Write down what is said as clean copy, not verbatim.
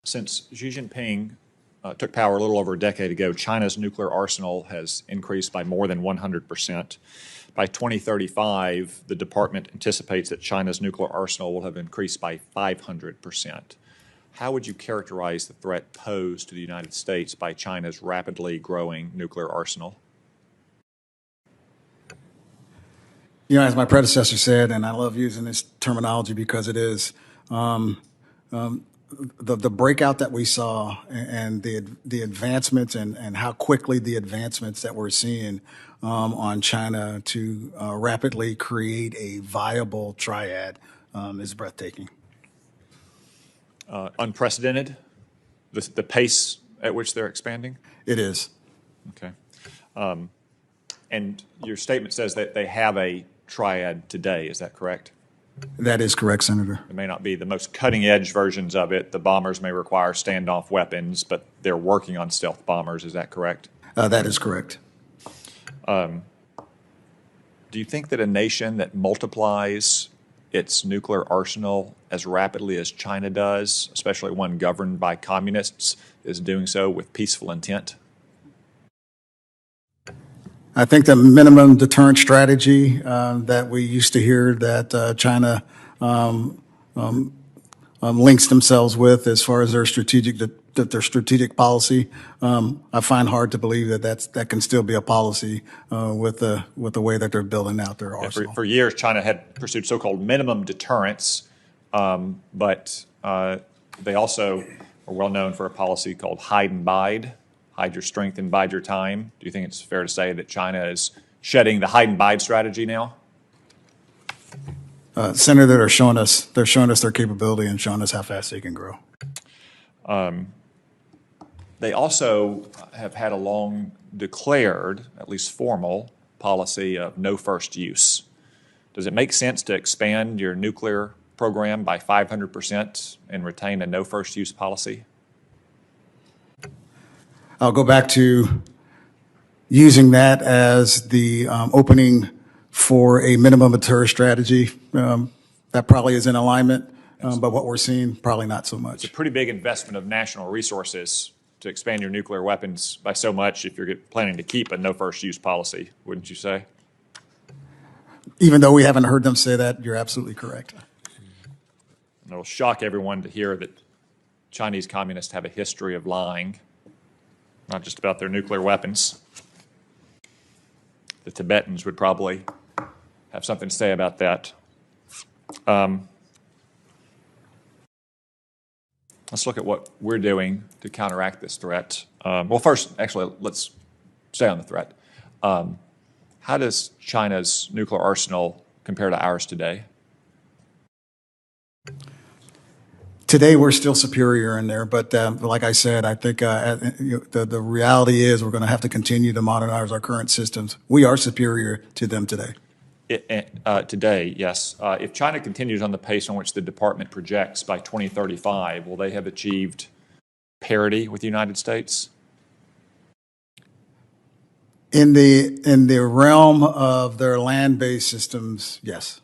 Since Xi Jinping took power a little over a decade ago, China's nuclear arsenal has increased by more than 100%. By 2035, the department anticipates that China's nuclear arsenal will have increased by 500%. How would you characterize the threat posed to the United States by China's rapidly growing nuclear arsenal? You know, as my predecessor said, and I love using this terminology because it is, the breakout that we saw and the advancements and how quickly the advancements that we're seeing on China to rapidly create a viable triad is breathtaking. Unprecedented, the pace at which they're expanding? It is. Okay. And your statement says that they have a triad today, is that correct? That is correct, Senator. It may not be the most cutting-edge versions of it. The bombers may require standoff weapons, but they're working on stealth bombers, is that correct? That is correct. Do you think that a nation that multiplies its nuclear arsenal as rapidly as China does, especially one governed by communists, is doing so with peaceful intent? I think the minimum deterrent strategy that we used to hear that China links themselves with as far as their strategic policy, I find hard to believe that can still be a policy with the way that they're building out their arsenal. For years, China had pursued so-called minimum deterrence, but they also are well known for a policy called hide and bide. Hide your strength and bide your time. Do you think it's fair to say that China is shedding the hide and bide strategy now? Senator, they're showing us their capability and showing us how fast they can grow. They also have had a long declared, at least formal, policy of no first use. Does it make sense to expand your nuclear program by 500% and retain a no first use policy? I'll go back to using that as the opening for a minimum deterrent strategy. That probably is in alignment, but what we're seeing, probably not so much. It's a pretty big investment of national resources to expand your nuclear weapons by so much if you're planning to keep a no first use policy, wouldn't you say? Even though we haven't heard them say that, you're absolutely correct. And it'll shock everyone to hear that Chinese communists have a history of lying, not just about their nuclear weapons. The Tibetans would probably have something to say about that. Let's look at what we're doing to counteract this threat. Well, first, actually, let's stay on the threat. How does China's nuclear arsenal compare to ours today? Today, we're still superior in there, but like I said, I think the reality is we're going to have to continue to modernize our current systems. We are superior to them today. Today, yes. If China continues on the pace on which the department projects by 2035, will they have achieved parity with the United States? In the realm of their land-based systems, yes.